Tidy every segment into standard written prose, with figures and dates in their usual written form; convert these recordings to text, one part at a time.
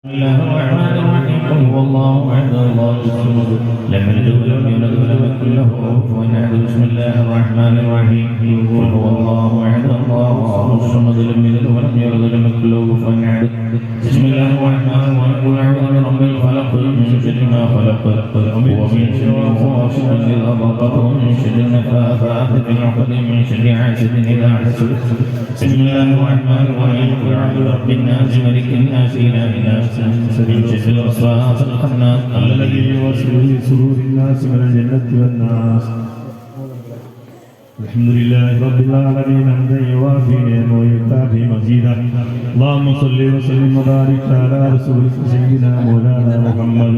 بسم الله الرحمن الرحيم. قل هو الله احد الله الصمد لم يلد ولم يولد ولم يكن له كفوا احد. بسم الله الرحمن الرحيم. قل هو الله احد الله الصمد لم يلد ولم يولد ولم يكن له كفوا احد. بسم الله الرحمن الرحيم. قل اعوذ برب الفلق من شر ما خلق ومن شر غاسق اذا وقب ومن شر النفاثات في العقد من شر حاسد اذا حسد. بسم الله الرحمن الرحيم. قل اعوذ برب الناس ملك الناس اله الناس من شر الوسواس الخناس الذي يوسوس في صدور الناس من الجنة والناس. الحمد لله رب العالمين حمدا يوافي نعمه ويكافي مزيدا. اللهم صل وسلم وبارك على رسولك سيدنا مولانا محمد.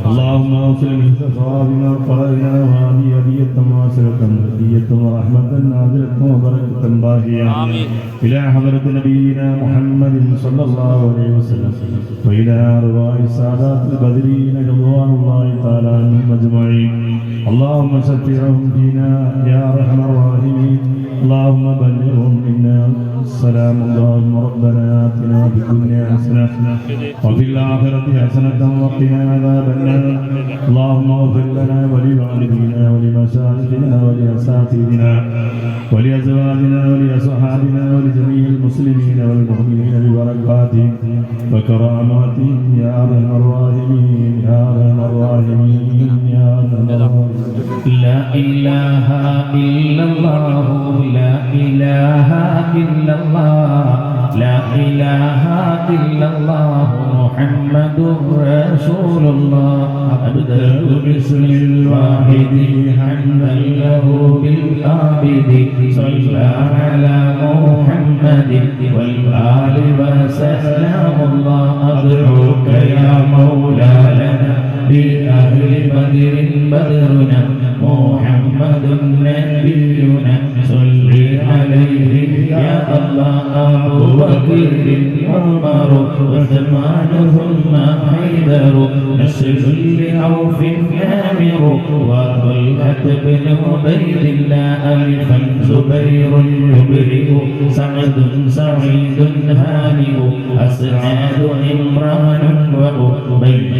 اللهم اغفر من ثوابنا وقرائنا وهذه هدية واصلة هدية ورحمة نازلة وبركة باهية إلى حضرة نبينا محمد صلى الله عليه وسلم وإلى أرواح السادات البدرين رضوان الله تعالى عنهم أجمعين. اللهم شفعهم فينا يا أرحم الراحمين. اللهم بلغهم منا السلام. اللهم ربنا آتنا في الدنيا حسنة وفي الآخرة حسنة وقنا عذاب النار. اللهم اغفر لنا ولوالدينا ولمشايخنا ولأساتذتنا ولأزواجنا ولأصحابنا ولجميع المسلمين والمؤمنين ببركاتهم وكراماتهم يا أرحم الراحمين يا أرحم الراحمين يا أرحم الراحمين. لا إله إلا الله لا إله إلا الله لا إله إلا الله محمد رسول الله. أبدأ باسم الواحد حمدا له بالعابد صلى على محمد والآل وسلام الله. أدعوك يا مولا لنا بأهل بدر بدرنا محمد نبينا صل عليه يا الله. أبو بكر عمر وعثمان ثم حيدر نسل لعوف عامر وطلحة بن عبيد الله. ألفا زبير يبرئ سعد سعيد هانئ أسعد عمران وأبي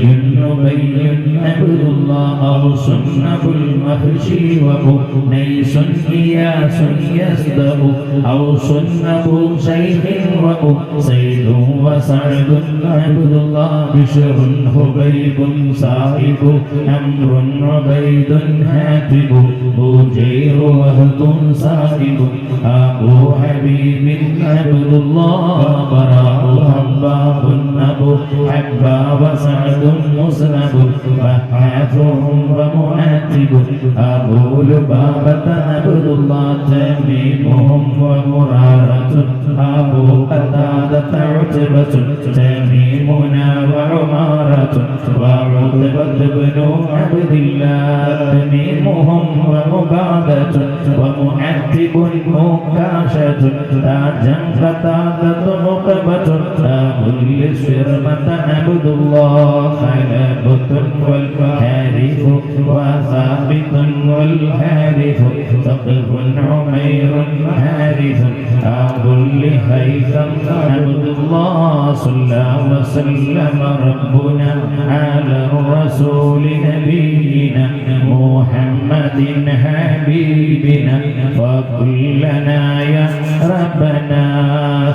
عبد الله. أوس أبو المهشي وأنيس إياس يسبأ أوس أبو شيخ وأسيد وسعد عبد الله. بشر هبيب صاحب عمرو عبيد هاتب بوجير وهب صاحب أبو حبيب عبد الله. براء حباب أبو حباب وسعد مسلم وحافهم ومعاتب أبو لبابة عبد الله. تميمهم ومرارة أبو قتادة عتبة تميمنا وعمارة وعتبة بن عبد الله. تميمهم وعبادة ومعتب مكاشة تاجا قتادة عقبة أبو الشرمة عبد الله. خلابة والحارث وثابت والحارث سقف عمير حارث أبو لهيثم عبد الله. صلى وسلم ربنا على الرسول نبينا محمد حبيبنا. وكلنا يا ربنا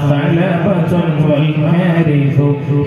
ثعلبة والحارث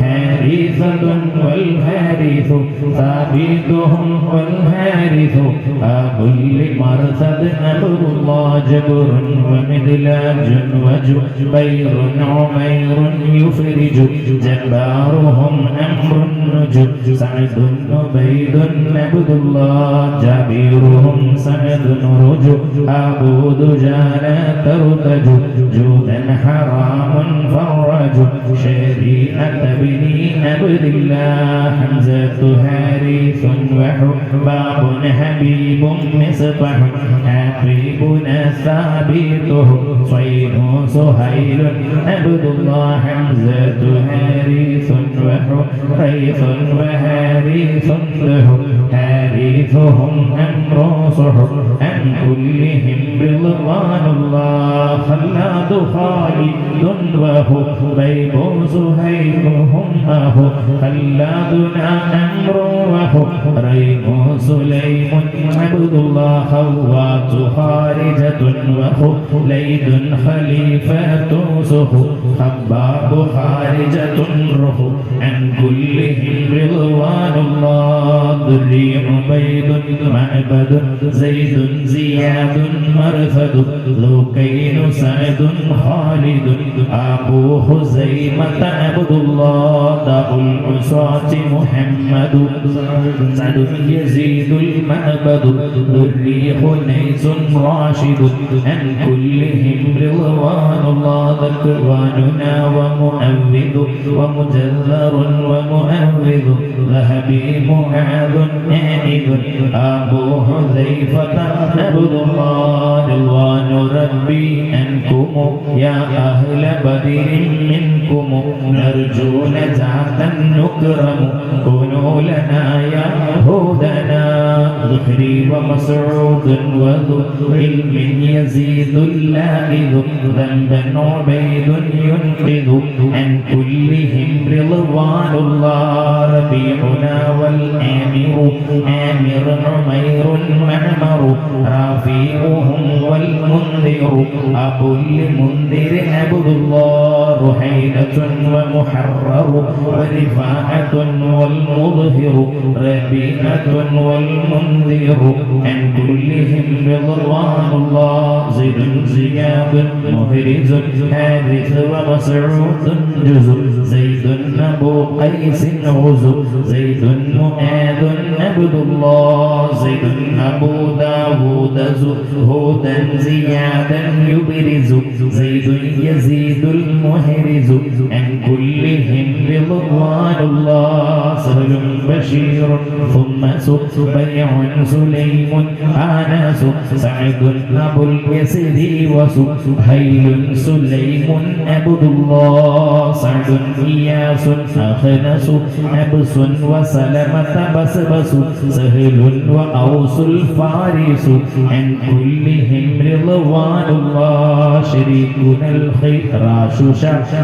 حارثة والحارث ثابتهم والحارث أبو لمرثد عبد الله. جبر ومدلاج وجبير عمير يفرج جبارهم أمر النجب. سعد عبيد عبد الله. جابرهم سعد رجب أبو دجانة ترتج جودا حرام فرج. شريعة بني عبد الله. حمزة حارث وحباب حبيب مصبح حبيبنا ثابته صيد سهيل عبد الله. حمزة حارث وحريث وحارث له حارثهم أمر صحب عن كلهم رضوان الله خلاد خالد وهو بيب زهير هم أهو خلادنا أمر وهو ريم سليم عبد الله خوات خارجة وهو ليد خليفة سهو خباب خارجة روح عن كلهم رضوان الله ذري عبيد معبد زيد زياد مرثد لوكين سعد خالد أبو خزيمة عبد الله داء العصاة محمد سعد يزيد المعبد ذري خنيس راشد عن كلهم رضوان الله ذكواننا ومؤوذ ومجذر ومؤوذ ذهبي معاذ آئذ أبو حذيفة عبد الله رضوان ربي أنكم يا أهل بدر منكم نرجو نجاة نكرم كونوا لنا يا هودنا ذكري ومسعود وذو علم يزيد اللائذ ذنبا عبيد ينقذ عن كلهم رضوان الله ربيعنا والآمر آمر عمير معمر رفيعهم والمنذر أبو المنذر عبد الله رحيلة ومحرر ورفاعة والمظهر ربيعة والمنذر عن كلهم رضوان الله زيد زياد مهرز حارث ومسعود جزء زيد أبو قيس غزو زيد معاذ عبد الله زيد أبو داود زهودا زيادا يبرز زيد يزيد المهرز عن كلهم رضوان الله سهل بشير ثم سبيع سليم آناس سعد أبو اليسر وسهيل سليم عبد الله سعد إياس أخنس عبس وسلمة بسبس سهل وأوس الفارس عن كلهم رضوان الله شريكنا الخراش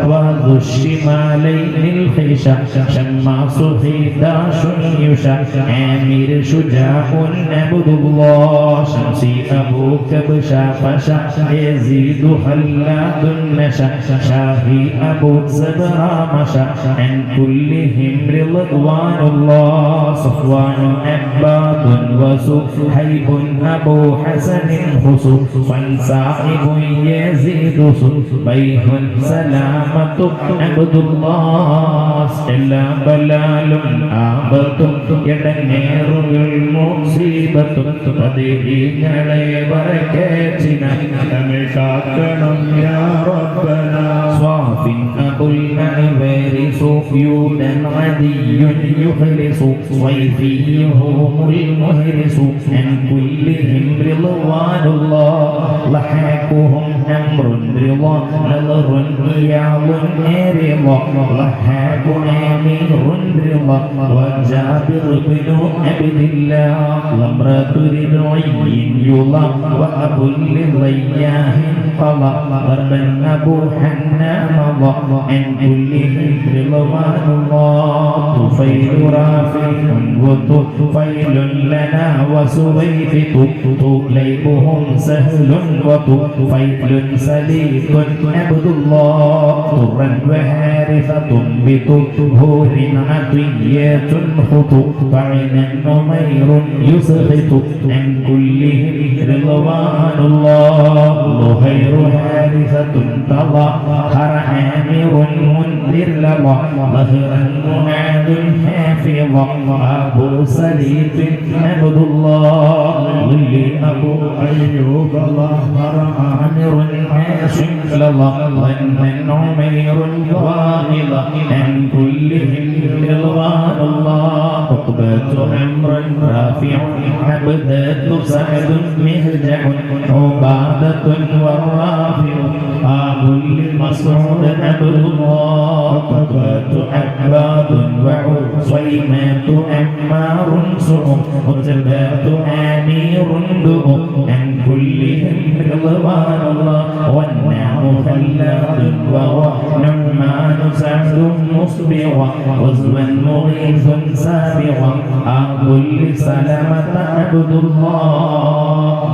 وذو الشمالين الخشع شماس خداش يشع عامر شجاع عبد الله شمسي أبو كبشا فشع يزيد خلاد نشع شاهي أبو زبرا مشع عن كلهم رضوان الله صفوان عباد وسحيب أبو حسن خصو فانسائب يزيد صبيه سلامة عبد الله إلا بلال آبط يدنير المصيبة പതികളെ വരക്കേറ്റിന കാക്കണം യാ റബ്ബന സ്വാഫിൻ അബുൽ അൻവരിസു യൂദൻ അദിയുൻ യുഖ്ലിസു വൈഫിയുഹുൽ മുഹ്രിസു അൻ കുല്ലിഹിം റിളവാനുല്ലാഹ് ലഹഖുഹും അംറുൻ റിളാ നദറുൻ ഇയാളുൻ റിളാ ലഹഖു അമീറുൻ റിളാ വജാബിർ ഇബ്നു അബ്ദില്ലാഹ് لمرة ربعي يلا وأبو لضياه قضى ضربا أبو حنان مضى عن كلهم رضوان الله طفيل رافع وطفيل لنا وسويفت طليبهم سهل وطفيل سليق عبد الله طرا وهارثة بطهور عطية خطو فعنا نمير يسخط عن كلهم رضوان الله ظهير حارثة تظاهر عامر منذر لظى ظهرا معاذ حافظ أبو سليم عبد الله ظل أبو أيوب ظهر عامر هاشم لظى ظنا عمير واغض عن كلهم رضوان الله عقبة عمرو رافع عبدة سعد مهجع عبادة والرافع أبو المسعود عبد الله عقبة عباد صيمات أمار سؤ وزبات آمير دؤ عن كلهم رضوان الله والنعم خلاد وهو نعمان سعد مصبغ غزوا مغيث سابغ كل سلامة عبد الله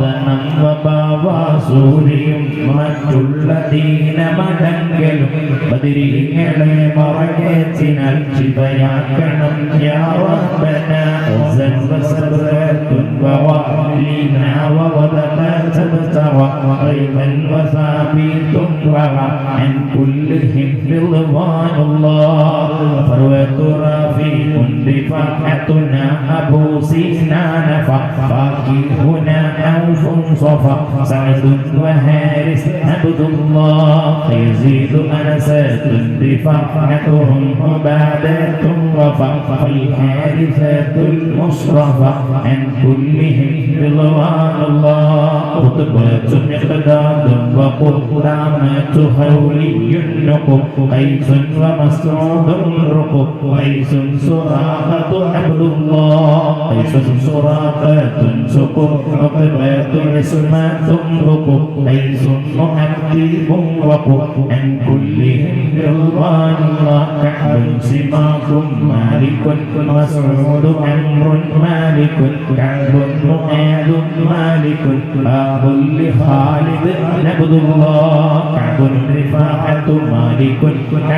ധനം വപാവാസൂരിയും മറ്റുള്ള ദീനമടങ്കലും ബദിരീങ്ങളെ മറകേറ്റിനാൽ ശിവയാക്കണം യാ റബ്ബന ഉസൻ വസബറത്തുൻ വവലീനാ വവദതതബതവ ഖൈബൻ വസാബീതുൻ വവ അൻ കുല്ലിഹിം റിദ്വാനുല്ലാഹ് ഫർവതു റഫീഖുൻ റിഫഅതുനാ അബൂ സീനാന ഫാഖിഹുനാ أوف صفا سعد وهارس عبد الله يزيد أنسات رفاقتهم عبادة وفا الحارثة المصطفى عن كلهم رضوان الله رتبة مقداد وقدامة حولي النقب قيس ومسعود رقب قيس سراقة عبد الله قيس سراقة سقب عقبات عصمة رقب قيس مؤدب وقب عن كلهم رضوان الله كعب سماك مالك مسعود أمر مالك كعب مؤاد مالك باب لخالد عبد الله كعب رفاعة مالك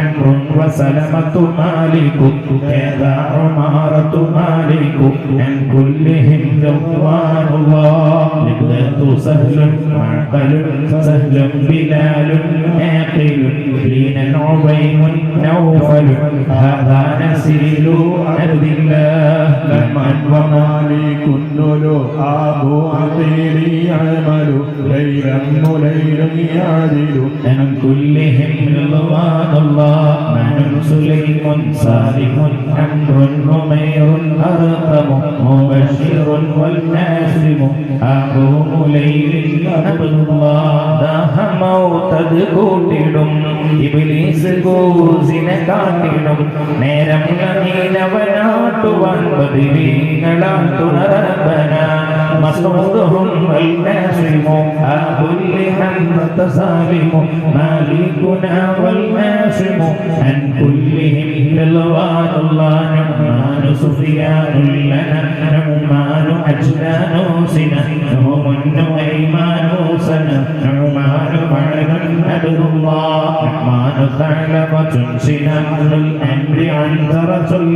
أمر وسلمة مالك كذا عمارة مالك عن كلهم رضوان الله لبدأت سهل معقل سهل بلال عاقل لينا عبيم نوفل هذا نسيل عبد الله لمن ومالك له أبو عطير يعمل ليلا مليلا يعدل عن كلهم رضوان الله من سليم سالم أمر نمير أرقم مبشر والناسم أبو مليل عبد الله ദാഹമൗതത് കൂട്ടിടും ഇബ്ലീസ് ഗോസിനെ കാട്ടിടും നേരം നീലവനാട്ടുവാൻ ബദിരീങ്ങളാട്ടുണർബന മസ്ഊദുഹും വൽനാസിമു അബുൽ ഹംദ സാലിമു മാലികുനാ വൽനാസിമു അൻ കുല്ലിഹിം റളവാനുല്ലാഹ് നഅ്മാനു സുഫിയാനുൽ ലനാ നഅ്മാനു അജ്ലാനു സിന നഅ്മാനു അയ്മാനു സന നഅ്മാനു മഅലൻ അബ്ദുല്ലാഹ് നഅ്മാനു ثعلبة سنان الأمر عنتر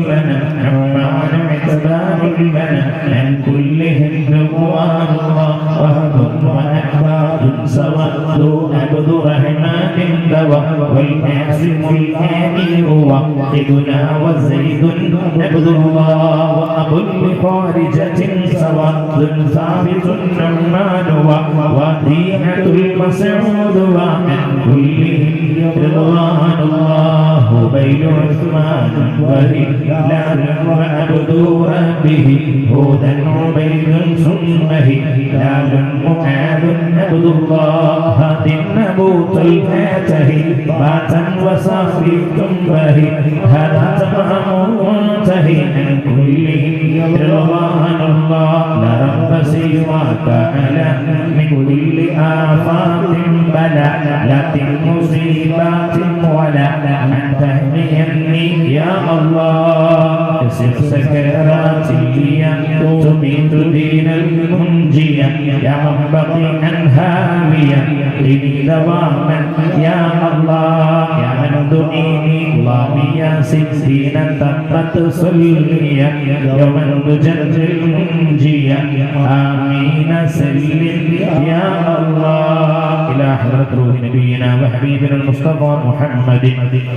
لنا نعمان عتبان لنا عن كلهم رضوان الله وهب وأحباب سواد عبد رحمن دوا والقاسم الآمير وحدنا وزيد عبد الله وأبو لخارجة سواد ثابت النعمان ووديعة المسعود وعن كلهم رضوان الله بين عثمان وهلال وعبد ربه هدى عبيد ثم هلال معاذ عبد الله هاد نبوت الفاته باتا وصافي تنبه هذا تمام منتهي عن كلهم رضوان الله لا رب سواك على من كل آفات بلاء لا مصيبات ولا أن تهنيني يا الله يسر سكراتي تميت دين المنجية يا من بقيا هاوية لي دواما يا الله يا من دعيني الله يا سيدنا تقت سليا يوم تجد المنجية آمين سلم يا الله إلى حضرة روح نبينا وحبيبنا المصطفى محمد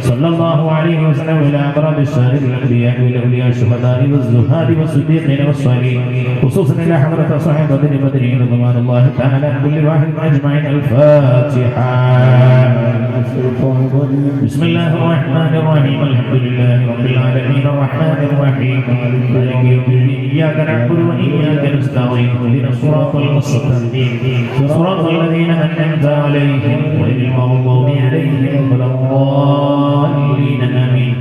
صلى الله عليه وسلم إلى أقرب الشهر الأنبياء والأولياء الشهداء والزهاد والصديقين والصالحين خصوصا إلى حضرة صاحب بدر رضوان الله تعالى عن كل واحد أجمعين الفاتحة. الشيطان الرجيم بسم الله الرحمن الرحيم الحمد لله رب العالمين الرحمن الرحيم مالك يوم الدين إياك نعبد وإياك نستعين اهدنا الصراط المستقيم صراط الذين أنعمت عليهم غير المغضوب عليهم ولا الضالين آمين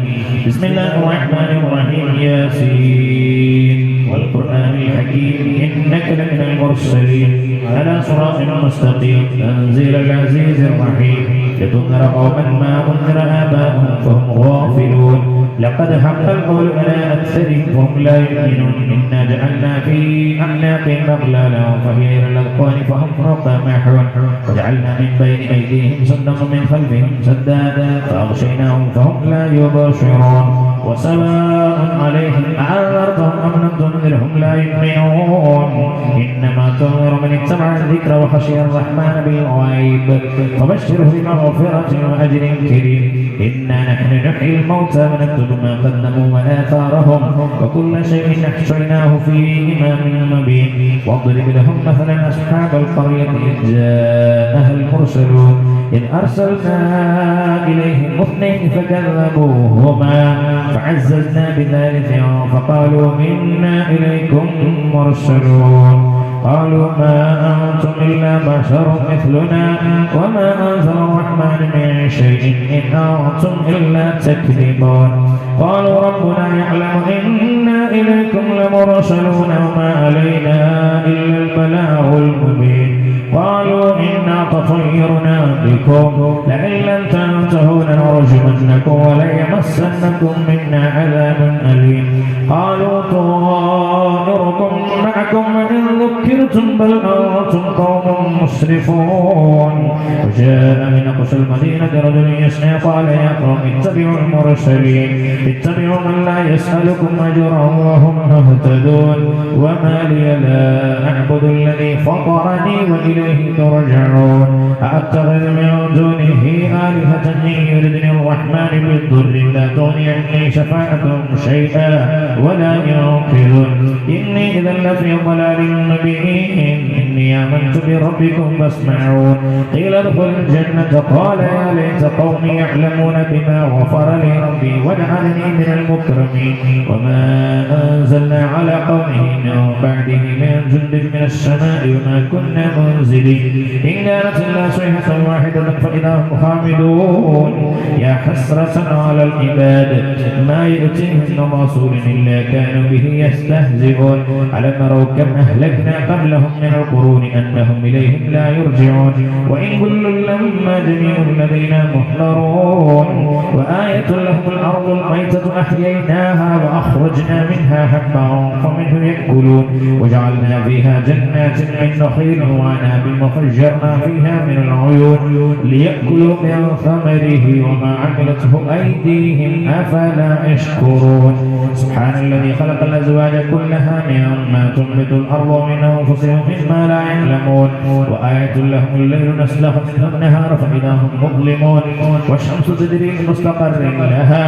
بسم الله الرحمن الرحيم ياسين والقرآن الحكيم إنك لمن المرسلين على صراط مستقيم تنزيل العزيز الرحيم لتنذر قوما ما أنذر آباؤهم فهم غافلون لقد حق القول على أكثرهم فهم لا يؤمنون إنا جعلنا في أعناقهم أغلالا فهي إلى الأذقان فهم مقامحون وجعلنا من بين أيديهم سدا ومن خلفهم سدا فأغشيناهم فهم لا يبصرون وسواء عليهم أأنذرتهم أم لم تنذرهم لا يؤمنون إنما تنذر من اتبع الذكر وخشي الرحمن بالغيب فبشره بمغفرة وأجر كريم إنا نحن نحيي الموتى ونكتب ما قدموا وآثارهم وكل شيء أحصيناه في إمام مبين واضرب لهم مثلا أصحاب القرية إذ جاءها المرسلون إذ أرسلنا إليهم اثنين فكذبوهما فعززنا بثالث فقالوا إنا إليكم مرسلون قالوا ما أنتم إلا بشر مثلنا وما أنزل الرحمن من شيء إن أنتم إلا تكذبون قالوا ربنا يعلم إنا إليكم لمرسلون وما علينا إلا البلاغ المبين قالوا إنا تطيرنا بكم لئن لم تنتهوا لنرجمنكم وليمسنكم منا عذاب أليم قالوا طائركم معكم وإن ذكرتم بل أنتم قوم مسرفون وجاء من أقصى المدينة رجل يسعى قال يا قوم اتبعوا المرسلين اتبعوا من لا يسألكم أجرا وهم مهتدون وما لي لا أعبد الذي فطرني وإليه ترجعون أأتخذ من دونه آلهة إن يردني الرحمن بالضر لا تغني عني شفاعتهم شيئا ولا ينقذون إني إذا لفي ضلال مبين إني آمنت بربكم فاسمعون قيل ادخل الجنة قال يا ليت قومي يعلمون بما غفر لي ربي وجعلني من المكرمين وما أنزلنا على قومه من بعده من جند من السماء وما كنا منزلين إن كانت إلا صيحة واحدة فإذا هم خامدون يا حسرة على العباد ما يأتيهم من رسول إلا كانوا به يستهزئون ألم يروا كم أهلكنا قبلهم من القرون أنهم إليهم لا يرجعون وإن كل لما جميع لدينا محضرون وآية لهم الأرض الميتة أحييناها وأخرجنا منها حبا فمنه يأكلون وجعلنا فيها جنات من نخيل وعناب وفجرنا فيها من العيون ليأكلوا من ثمره وما عملته أيديهم أفلا يشكرون سبحان الذي خلق الأزواج كلها مما تنبت الأرض من أنفسهم مما لا يعلمون وآية لهم الليل نسلخ منه النهار فإذا هم مظلمون والشمس تجري لمستقر لها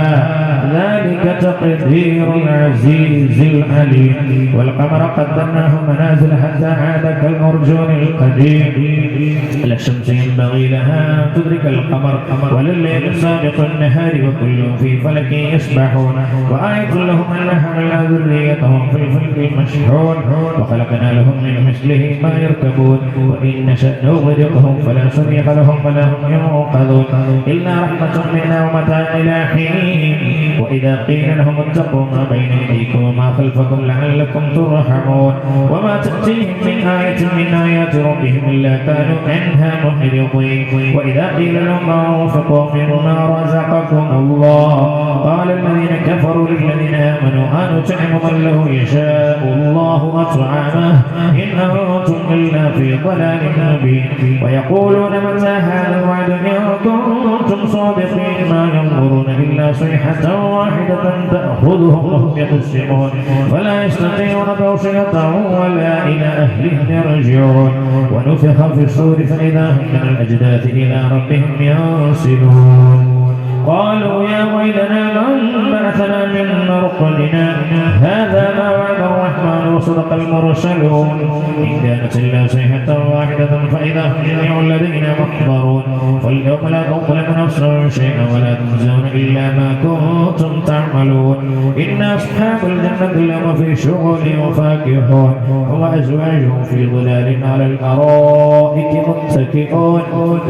ذلك تقدير العزيز العليم والقمر قدرناه منازل حتى عاد كالأرجون القديم لا الشمس ينبغي لها أن تدرك القمر ولليل سابق النهار وكل في فلك يسبحون وآية لهم أن حملنا ذريتهم في الفلك المشحون وخلقنا لهم من مثله ما يركبون وإن نشأ نغرقهم فلا صريخ لهم ولا هم ينقذون إلا رحمة منا ومتاع إلى حين وإذا قيل لهم اتقوا ما بين أيديكم وما خلفكم لعلكم ترحمون وما تأتيهم من آية من آيات ربهم إلا كانوا عنها معرضين وإذا قيل لهم أنفقوا مما رزقكم الله قال الذين كفروا للذين آمنوا أنطعم من له يشاء الله أطعمه إن أنتم إلا في ضلال مبين ويقولون متى هذا الوعد إن كنتم صادقين ما ينظرون إلا صيحة واحدة تأخذهم وهم يخصمون ولا يستطيعون توصية ولا إلى أهلهم يرجعون ونفخ في الصور فإذا هم من الأجداث إلى ربهم ينسلون قالوا يا ويلنا من بعثنا من مرقدنا هذا ما وعد الرحمن وصدق المرسلون إن كانت إلا صيحة واحدة فإذا هم جميع لدينا محضرون فاليوم لا تظلم نفس شيئا ولا تجزون إلا ما كنتم تعملون إن أصحاب الجنة اليوم في شغل وفاكهون وأزواجهم في ظلال على الأرائك متكئون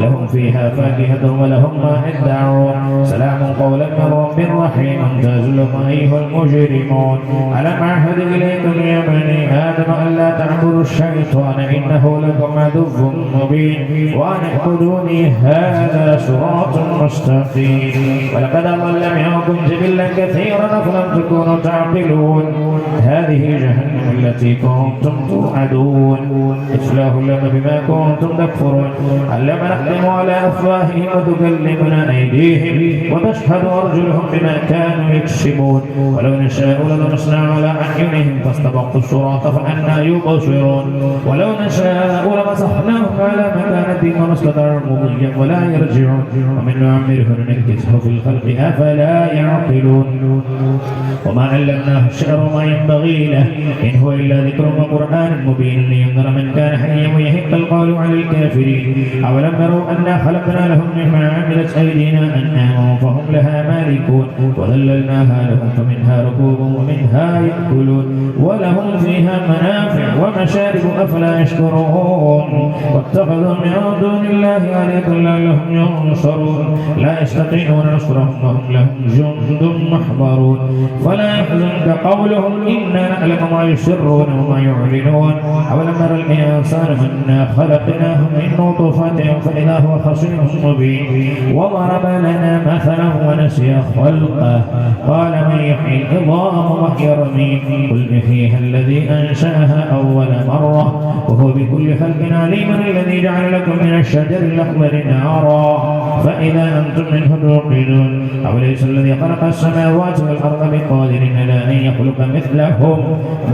لهم فيها فاكهة ولهم ما يدعون سلام قولا من رب رحيم تزلم أيها المجرمون ألم أعهد إليكم يا بني آدم ألا تعبدوا الشيطان إنه لكم عدو مبين وأن اعبدوني هذا صراط مستقيم ولقد أضل منكم جبلا كثيرا أفلم تكونوا تعقلون هذه جهنم التي كنتم توعدون اصلوها اليوم بما كنتم تكفرون اليوم نختم على أفواههم وتكلمنا أيديهم وتشهد أرجلهم بما كانوا يكسبون ولو نشاء للمسنا على أعينهم فاستبقوا الصراط فأنى يبصرون ولو نشاء لمسخناهم على مكانتهم وما استطاعوا مضيا ولا يرجعون ومن نعمره ننكسه في الخلق أفلا يعقلون وما علمناه الشعر ما ينبغي له إن هو إلا ذكر وقرآن مبين لينذر من كان حيا ويحق القول على الكافرين أولم يروا أنا خلقنا لهم مما عملت أيدينا أنعاما فهم لها مالكون وذللناها لهم فمنها ركوبهم ومنها يأكلون ولهم فيها منافع ومشارب أفلا يشكرون واتخذوا من دون الله آلهة لعلهم ينصرون لا يستطيعون نصرهم وهم لهم جند محضرون فلا يحزنك قولهم إنا نعلم ما يسرون وما يعلنون أولم ير الإنسان أنا خلقناه من نطفة فإذا هو خصيم مبين وضرب لنا مثلا ونسي خلقه قال من يحيي العظام وهي رميم قل يحييها الذي أنشأها أول مرة وهو بكل خلق عليم الذي جعل لكم من الشجر الأخضر نارا فإذا أنتم منه توقدون أوليس الذي خلق السماوات والأرض بقادر على أن يخلق مثلهم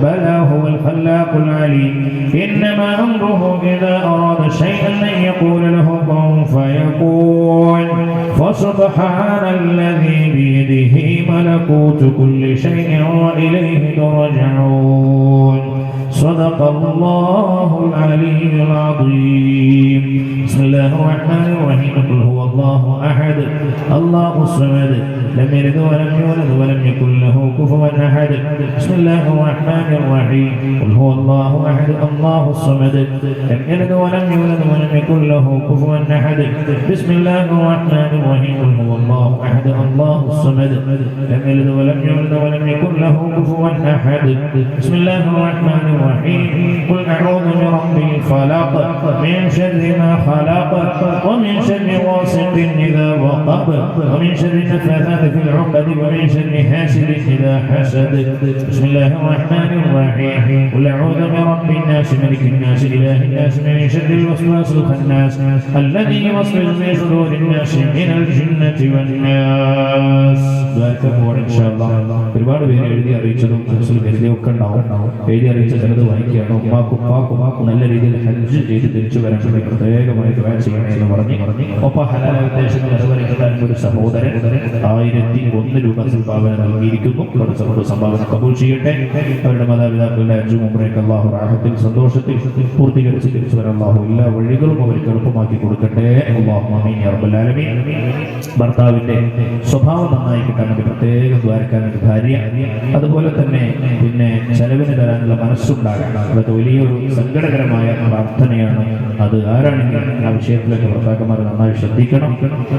بلى هو الخلاق العليم إنما أمره إذا أراد شيئا أن يقول له كن فيكون فسبحان الذي بيده ملكوت كل شيء وإليه ترجعون صدق الله العلي العظيم بسم الله الرحمن الرحيم قل هو الله أحد الله الصمد لم يلد ولم يولد ولم يكن له كفوا أحد بسم الله الرحمن الرحيم قل هو الله أحد الله الصمد لم يلد ولم يولد ولم يكن له كفوا أحد بسم الله الرحمن الرحيم قل هو الله أحد الله الصمد لم يلد ولم يولد ولم يكن له كفوا أحد بسم الله الرحمن الرحيم قل أعوذ برب الفلق من شر ما خلق ومن شر غاسق إذا وقب ومن شر النفاثات في العقد ومن شر حاسد إذا حسد بسم الله الرحمن الرحيم قل أعوذ برب الناس ملك الناس إله الناس من شر الوسواس الخناس الذي يوسوس في صدور الناس من الجنة والناس بارك الله إن شاء الله ഒരുപാട് പേര് എഴുതി അറിയിച്ചതും മനസ്സിൽ കരുതിയൊക്കെ ഉണ്ടാവും എഴുതി അറിയിച്ച ചിലത് വായിക്കുകയാണ് ഉമ്മാക്കും ഉപ്പാക്കും നല്ല രീതിയിൽ ഹജ്ജ് ചെയ്ത് തിരിച്ചു വരാൻ വേണ്ടി പ്രത്യേകമായി ദുആ ചെയ്യണേ എന്ന് പറഞ്ഞ് ഒപ്പം ഹലാൽ ഉദ്ദേശങ്ങൾ നിർവഹിക്കാൻ ഒരു സഹോദരൻ 1001 രൂപ സംഭാവന നൽകിയിരിക്കുന്നു. സംഭാവന കബൂൽ ചെയ്യട്ടെ. അവരുടെ മാതാപിതാക്കളുടെ ഹജ്ജും ഉംറയൊക്കെ അല്ലാഹു റാഹത്തിൽ സന്തോഷത്തിൽ പൂർത്തീകരിച്ച് തിരിച്ചു വരാൻ അല്ലാഹു എല്ലാ വഴികളും അവർക്ക് എളുപ്പമാക്കി കൊടുക്കട്ടെ. അല്ലാഹുമ്മ ആമീൻ യാ റബ്ബൽ ആലമീൻ. ഭർത്താവിന്റെ സ്വഭാവം നന്നായി കിട്ടാൻ വേണ്ടി പ്രത്യേകം ദ്വാരക്കാൻ വേണ്ടി ഭാര്യ, അതുപോലെ തന്നെ പിന്നെ ചെലവിന് തരാനുള്ള മനസ്സുണ്ടാകണം. അതൊക്കെ വലിയൊരു സങ്കടകരമായ പ്രാർത്ഥനയാണ്. അത് ആരാണെങ്കിലും ആ വിഷയത്തിലൊക്കെ ഭർത്താക്കന്മാർ നന്നായി ശ്രദ്ധിക്കണം.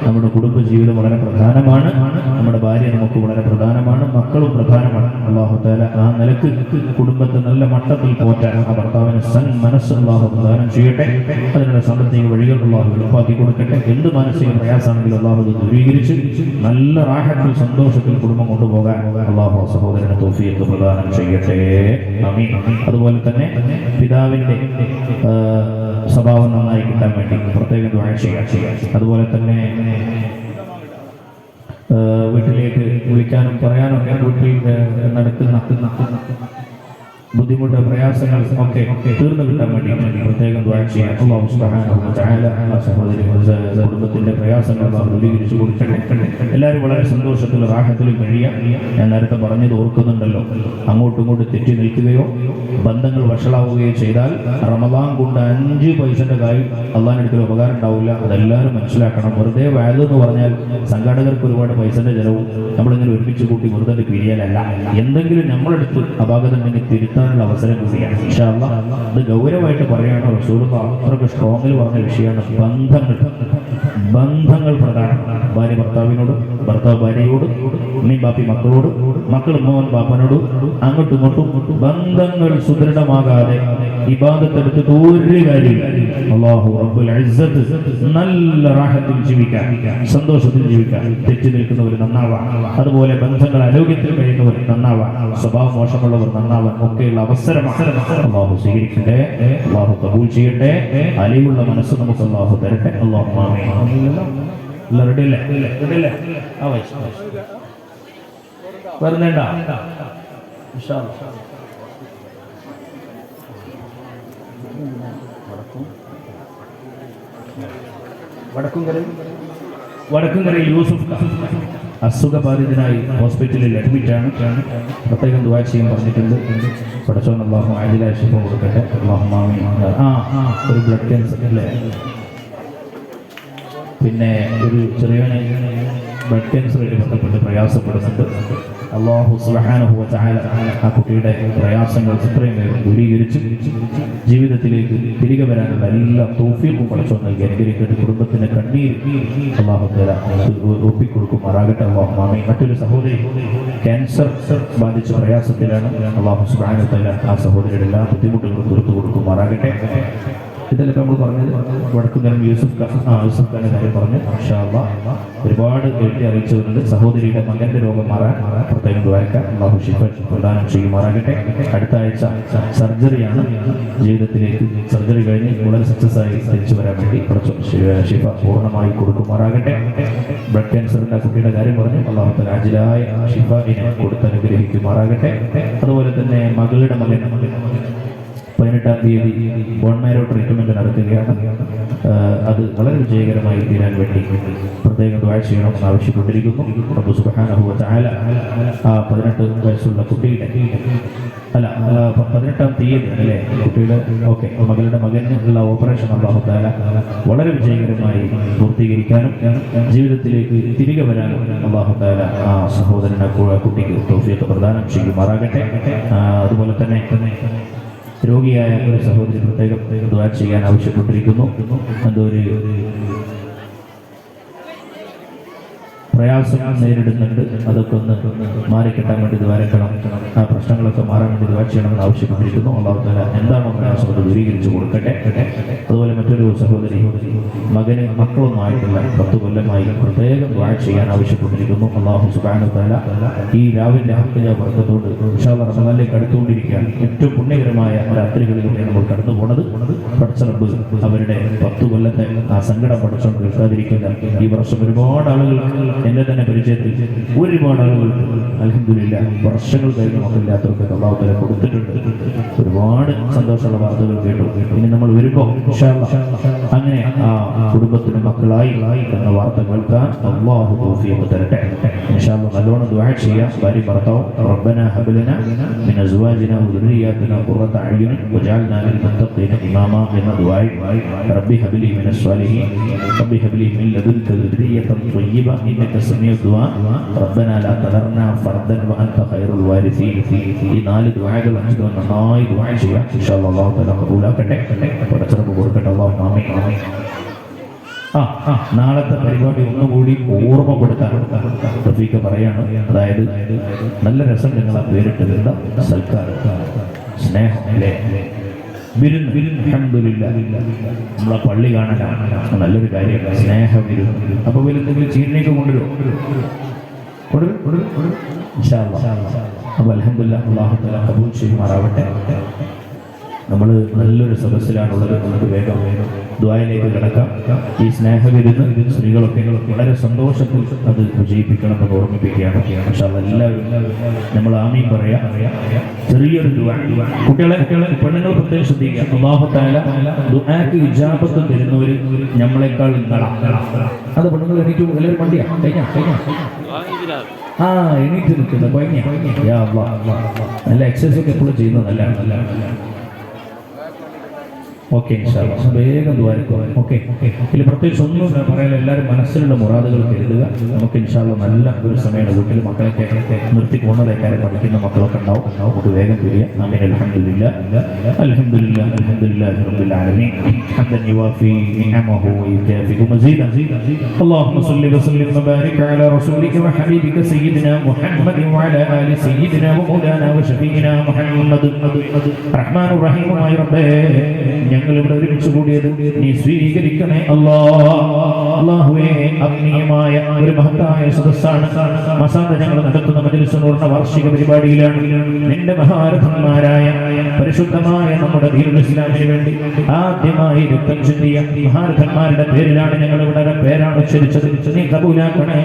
നമ്മുടെ കുടുംബ ജീവിതം വളരെ പ്രധാനമാണ്. നമ്മുടെ ഭാര്യ നമുക്ക് വളരെ പ്രധാനമാണ്. മക്കളും പ്രധാനമാണ്. അല്ലാഹു തആല ആ നിലക്ക് കുടുംബത്തെ നല്ല മട്ടത്തിൽ പോറ്റാൻ ആ ഭർത്താവിന് മനസ്സ് അല്ലാഹു പ്രദാനം ചെയ്യട്ടെ. അതിനുള്ള സാമ്പത്തിക വഴികൾ അല്ലാഹു എളുപ്പമാക്കി കൊടുക്കട്ടെ. എന്ത് മാനസിക പ്രയാസമാണെങ്കിലും അല്ലാഹു അത് ദൂരീകരിച്ച് നല്ല റാഹത്തിൽ സന്തോഷത്തിൽ കുടുംബം കൊണ്ടുപോകാൻ അല്ലാഹു സഹോദരന് തൗഫീഖ് പ്രദാനം ചെയ്യട്ടെ. ആമീൻ. അതുപോലെ തന്നെ പിതാവിന്റെ സ്വഭാവം നന്നായി കിട്ടാൻ വേണ്ടി പ്രത്യേകം ദുആ ചെയ്യാം. അതുപോലെ തന്നെ വീട്ടിലേക്ക് വിളിക്കാനും പറയാനും ഒക്കെ വീട്ടിൽ നടക്കുന്ന ബുദ്ധിമുട്ട് പ്രയാസങ്ങൾ ഒക്കെ തീർന്നു കിട്ടാൻ വേണ്ടി പ്രത്യേകം ദുആ ചെയ്യാൻ അല്ലാഹു സുബ്ഹാനഹു വ തആല ആ സഹോദരി കുടുംബത്തിന്റെ പ്രയാസങ്ങൾ അല്ലാഹു ദൂരീകരിച്ചു കൊടുക്കട്ടെ. എല്ലാവരും വളരെ സന്തോഷത്തിലും റാഹത്തിലും കഴിയാം. ഞാൻ നേരത്തെ പറഞ്ഞത് ഓർക്കുന്നുണ്ടല്ലോ, അങ്ങോട്ടും ഇങ്ങോട്ടും തെറ്റി നിൽക്കുകയോ ബന്ധങ്ങൾ വഷളാവുകയോ ചെയ്താൽ റമദാൻ കൊണ്ട് 5 പൈസന്റെ കാര്യം അള്ളാഹിന്റെ അടുക്കൽ ഉപകാരം ഉണ്ടാവില്ല. അതെല്ലാവരും മനസ്സിലാക്കണം. വെറുതെ വയല് എന്ന് പറഞ്ഞാൽ സംഘാടകർക്ക് ഒരുപാട് പൈസന്റെ ചെലവും നമ്മളിങ്ങനെ ഒരുമിച്ച് കൂട്ടി വെറുതെ പിരിയാനല്ല. എന്തെങ്കിലും നമ്മളെടുത്ത് അപാകതം ഉണ്ടെങ്കിൽ തിരുത്താനുള്ള അവസരം കൂടിയാണ്. ഇൻഷാ അല്ലാഹ് ഇത് ഗൗരവമായിട്ട് പറയുകയാണ്. റസൂലുള്ളാഹി അത്രയ്ക്ക് സ്ട്രോങ്ങിൽ പറഞ്ഞ വിഷയമാണ് ബന്ധങ്ങൾ പ്രധാനമാണ്. ഭാര്യ ഭർത്താവിനോട്, ഭർത്താവ് ഭാര്യയോട്, ഉമ്മയും ബാപ്പി മക്കളോട്, മക്കൾ മോൻ ബാപ്പനോട്, അങ്ങോട്ടും ഇങ്ങോട്ടും ബന്ധങ്ങൾ സുദൃഢമാകാതെ ഇബാദത്തെടുത്തിട്ട് ഒരു കാര്യമില്ല. അല്ലാഹു റബ്ബുൽ ഇസ്സത്ത് നല്ല റാഹത്തിൽ ജീവിക്കാൻ, സന്തോഷത്തിൽ ജീവിക്കാൻ, തെറ്റി നിൽക്കുന്നവർ നന്നാവാൻ, അതുപോലെ ബന്ധങ്ങൾ ആരോഗ്യത്തിൽ കഴിയുന്നവർ നന്നാവാൻ, സ്വഭാവ മോശമുള്ളവർ നന്നാവാൻ ഒക്കെയുള്ള അവസരമാണ്. അല്ലാഹു സ്വീകരിക്കട്ടെ, അല്ലാഹു കബൂൽ ചെയ്യട്ടെ. അലിവുള്ള മനസ്സ് നമുക്ക് അല്ലാഹു തരട്ടെ. അല്ലാഹു ആമീൻ. വരുന്നുണ്ടോ? വടക്കുംകര യൂസുഫ് അസുഖബാധിതനായി ഹോസ്പിറ്റലിൽ അഡ്മിറ്റാണ്. പ്രത്യേകം ദുആ ചെയ്യാൻ പറഞ്ഞിട്ടുണ്ട്. പടച്ചോൻ അല്ലാഹു ആജിലായ ശിഫ കൊടുക്കട്ടെ. അല്ലാഹു ആമീൻ. ഒരു ബ്ലഡ് ക്യാൻസർ അല്ലേ, പിന്നെ ഒരു ചെറിയവന് ബ്ലഡ് ക്യാൻസറുമായിട്ട് ബന്ധപ്പെട്ട് പ്രയാസപ്പെടുന്നുണ്ട്. അല്ലാഹു സുബ്ഹാനഹു വ തആല ആ കുട്ടിയുടെ പ്രയാസങ്ങൾ എത്രയും വേഗം ദൂരീകരിച്ച് ജീവിതത്തിലേക്ക് തിരികെ വരാനുള്ള എല്ലാ തൗഫീഖും പടച്ചോൻ നൽകി അനുഗ്രഹിക്കട്ടെ. കുടുംബത്തിന്റെ കണ്ണീർ അല്ലാഹു തആല ഒപ്പിക്കൊടുക്കുമാറാകട്ടെ. അല്ലാഹു ആമീൻ. മറ്റൊരു സഹോദരി ക്യാൻസർ ബാധിച്ച പ്രയാസത്തിലാണ്. അല്ലാഹു സുബ്ഹാനഹു വ തആല ആ സഹോദരിയുടെ എല്ലാ ബുദ്ധിമുട്ടുകളും തീർത്തു കൊടുക്കുമാറാകട്ടെ. ഇതിലൊക്കെ നമ്മൾ പറഞ്ഞത് വടക്കുംകര യൂസുഫ് ഖാന്റെ കാര്യം പറഞ്ഞു. ഇൻഷാ അല്ലാഹ് ഒരുപാട് എഴുതി അറിയിച്ചവരുണ്ട്. സഹോദരിയുടെ മകന്റെ രോഗം മാറാൻ പ്രത്യേകം ദുആക്കുക. അല്ലാഹു ശിഫ പ്രദാനം ചെയ്യുമാറാകട്ടെ. അടുത്ത ആഴ്ച സർജറിയാണ്. ജീവിതത്തിലേക്ക് സർജറി കഴിഞ്ഞ് വളരെ സക്സസ് ആയി തിരിച്ചു വരാൻ വേണ്ടി ശിഫ പൂർണ്ണമായി കൊടുക്കുമാറാകട്ടെ. ബ്ലഡ് ക്യാൻസറിന്റെ കുട്ടിയുടെ കാര്യം പറഞ്ഞു. അല്ലാഹു തആല അജിലായ ശിഫയിനെ കൊടുത്തനുഗ്രഹിക്കുമാറാകട്ടെ. അതുപോലെ തന്നെ മകളുടെ മകൻ 18-ാം തീയതി ബോൺ മാരോ ട്രീറ്റ്മെന്റ് നടത്തുകയാണ്. അത് വളരെ വിജയകരമായി തീരാൻ വേണ്ടി പ്രത്യേകം ദുആ ചെയ്യണമെന്ന് ആവശ്യപ്പെട്ടിരിക്കുന്നു. റബ്ബ് സുബ്ഹാനഹു വ തആല ആ 18 വയസ്സുള്ള കുട്ടിയുടെ 18-ാം തീയതി അല്ലേ കുട്ടിയുടെ മകളുടെ മകനുള്ള ഓപ്പറേഷൻ അല്ലാഹു തആല വളരെ വിജയകരമായി പൂർത്തീകരിക്കാനും ജീവിതത്തിലേക്ക് തിരികെ വരാനും അല്ലാഹു തആല ആ സഹോദരനെ കുട്ടിക്ക് തൗഫീഖ് പ്രദാനം ചെയ്യുമാറാകട്ടെ. അതുപോലെ തന്നെ രോഗിയായ ഒരു സഹോദരി പ്രത്യേകം ദുആ ചെയ്യാൻ ആവശ്യപ്പെട്ടിരിക്കുന്നു. എന്തൊരു പ്രയാസം നേരിടുന്നുണ്ട്, അതൊക്കെ ഒന്ന് മാറിക്കിട്ടാൻ വേണ്ടി ദ്വാരക്കണം. ആ പ്രശ്നങ്ങളൊക്കെ മാറാൻ വേണ്ടി ദുആ ചെയ്യണമെന്ന് ആവശ്യപ്പെട്ടിരിക്കുന്നു. അല്ലാഹു തആല എന്താണോ പ്രയാസം അത് ദൂരീകരിച്ചു കൊടുക്കട്ടെ. അതുപോലെ മറ്റൊരു സഹോദരി മകന് മക്കളൊന്നും ആയിട്ടില്ല, 10 കൊല്ലമായി പ്രത്യേകം ദുആ ചെയ്യാൻ ആവശ്യപ്പെട്ടിരിക്കുന്നു. അല്ലാഹു സുബ്ഹാനഹു വ തആല ഈ രാവിലെ ഹഖ്ഖിന്റെ ബർക്കത്തോട് ഇൻഷാ അല്ലാഹ് റമദാനിലേക്ക് അടുത്തുകൊണ്ടിരിക്കുകയാണ്. ഏറ്റവും പുണ്യകരമായ രാത്രികളിലൂടെ നമ്മൾ കടന്നു പോണത്. പടച്ച റബ്ബ് അവരുടെ 10 കൊല്ലത്തെ ആ സങ്കടം പടച്ചോണ്ട് കേൾക്കാതിരിക്കുന്ന ഈ വർഷം ഒരുപാട് ആളുകൾ എന്നെ തന്നെ പരിചയത്തിൽ ഒരുപാട് ആളുകൾ അൽഹംദുലില്ലാഹ് വർഷങ്ങൾ കഴിഞ്ഞ് മക്കളില്ലാത്തവർക്ക് അല്ലാഹു തആല കൊടുത്തിട്ടുണ്ട്. ഒരുപാട് സന്തോഷമുള്ള വാർത്തകൾ കേട്ടു. ഇനി നമ്മൾ വരുമ്പോൾ ഇൻഷാ അല്ലാഹ് അങ്ങനെ ആ കുടുംബത്തിന് മക്കളായി എന്ന വാർത്ത കേൾക്കാൻ അല്ലാഹു തൗഫീഖ് തരട്ടെ. ഇൻഷാ അല്ലാഹ് നല്ലോണം ദുആ ചെയ്യാം. ഭാര്യ ഭർത്താവ് റബ്ബനാ ഹബ് ലനാ മിൻ അസ്വാജിനാ വ ദുർരിയ്യാതിനാ ഖുറത അയ്യുൻ വജഅൽനാ ലിൽ മുത്തഖീന ഇമാമ എന്ന ദുആ. റബ്ബി ഹബ് ലി മിനസ് സ്വാലിഹീൻ റബ്ബി ഹബ് ലി മിൻ ലദുൻക ദുർരിയ്യതൻ ത്വയ്യിബ ഇന്നക സമീഉ ദുആ റബ്ബനാ ലാ തദർനാ ഫർദൻ വ അൻത ഖൈറുൽ വാരിസീൻ. ഈ 4 ദുആകൾ നന്നായി ദുആ ചെയ്യാം. ഇൻഷാ അല്ലാഹ് അല്ലാഹു തആല കബൂലാക്കട്ടെ. പടച്ചറബ് കൊടുക്കട്ടെ. അല്ലാഹു ആമീൻ. നാളത്തെ പരിപാടി ഒന്നുകൂടി ഓർമ്മപ്പെടുത്താൻ റഫീഖ് പറയാണ്. അതായത് നല്ല രസം നിങ്ങൾ പേരിട്ടിരുന്ന സൽക്കാരം, സ്നേഹം അല്ലേ, വിരുന്ന്. അൽഹംദുലില്ലാഹ് നമ്മളെ പള്ളി കാണാനാണ് നല്ലൊരു കാര്യം, സ്നേഹം വിരുന്ന്. അപ്പൊ എന്തെങ്കിലും ചീരണിയൊക്കെ കൊണ്ടുവരും. ഇൻഷാ അല്ലാഹ്. അപ്പൊ അൽഹംദുലില്ലാഹ് അല്ലാഹു തആല കബൂൽ ചെയ്യുമാറാവട്ടെ. നമ്മൾ നല്ലൊരു സദസ്സിലാണുള്ളത്. നമുക്ക് വേഗം ദ്വായിലേക്ക് കിടക്കാം. ഈ സ്നേഹവിരുന്ന് സ്ത്രീകളൊക്കെ വളരെ സന്തോഷത്തിൽ അത് വിജയിപ്പിക്കണം എന്ന് ഓർമ്മിപ്പിക്കുകയാണ്. എല്ലാവരും നമ്മൾ ആമീൻ പറയാം. ചെറിയൊരു കുട്ടികളെ പെണ്ണുങ്ങൾ പ്രത്യേകം ശ്രദ്ധിക്കുക. അല്ലാഹു തആല ദുആക്ക് ഇജാബത്ത് തരുന്നവർ നമ്മളെക്കാൾ അത് പെണ്ണുങ്ങൾ എണീറ്റ് എല്ലാവരും വണ്ടിയാ എണീറ്റ് നിൽക്കുന്നത് നല്ല എക്സസൈസ് ഒക്കെ എപ്പോഴും ചെയ്യുന്നത് നല്ല ഓക്കെ വേഗം ദ്വാരക്കും. ഓക്കെ ഇതിൽ പ്രത്യേകിച്ച് ഒന്നും പറയാൻ എല്ലാവരും മനസ്സിലുള്ള മുറാദുകൾ കരുതുക. നമുക്ക് ഇൻഷാല്ല നല്ല ഒരു സമയമാണ്. വീട്ടിൽ മക്കളൊക്കെ നിർത്തി പോകുന്നതേക്കാരെ പഠിക്കുന്ന മക്കളൊക്കെ ഉണ്ടാവും. നമുക്ക് വേഗം തിരിയാം. ആമീൻ. അൽഹംദുലില്ലാഹ് അൽഹംദുലില്ലാഹ് അൽഹംദുലില്ലാഹി റബ്ബിൽ ആലമീൻ ഹംദൻ യുവാഫി നിഅമഹു വയുകാഫി മസീദാ. اللهم صل وسلم وبارك على رسولك وحبيبك سيدنا محمد وعلى آل سيدنا ومولانا وشفيعنا محمد. الرحمن الرحيم يا رب ഞങ്ങൾ ഇവിടെ ഒരുമിച്ച് കൂടിയത് നീ സ്വീകരിക്കണേ അല്ലാഹുവേ. ആത്മീയമായ ഒരു മഹത്തായ സദസ്സാണ്. മസാദ ഞങ്ങൾ നടത്തുന്ന മജ്‌ലിസ് നൂറിന്റെ വാർഷിക പരിപാടിയിലാണ്. നിന്റെ മഹാരഥന്മാരായ പരിശുദ്ധമായ നമ്മുടെ ദീനുൽ ഇസ്ലാമിന് വേണ്ടി ആദ്യമായി രക്തം ചിന്തിയ മഹാരഥന്മാരുടെ പേരിലാണ് ഞങ്ങൾ ഇവിടെ പേരാണ് ഉച്ചരിച്ചത്. നീ കബൂലാക്കണേ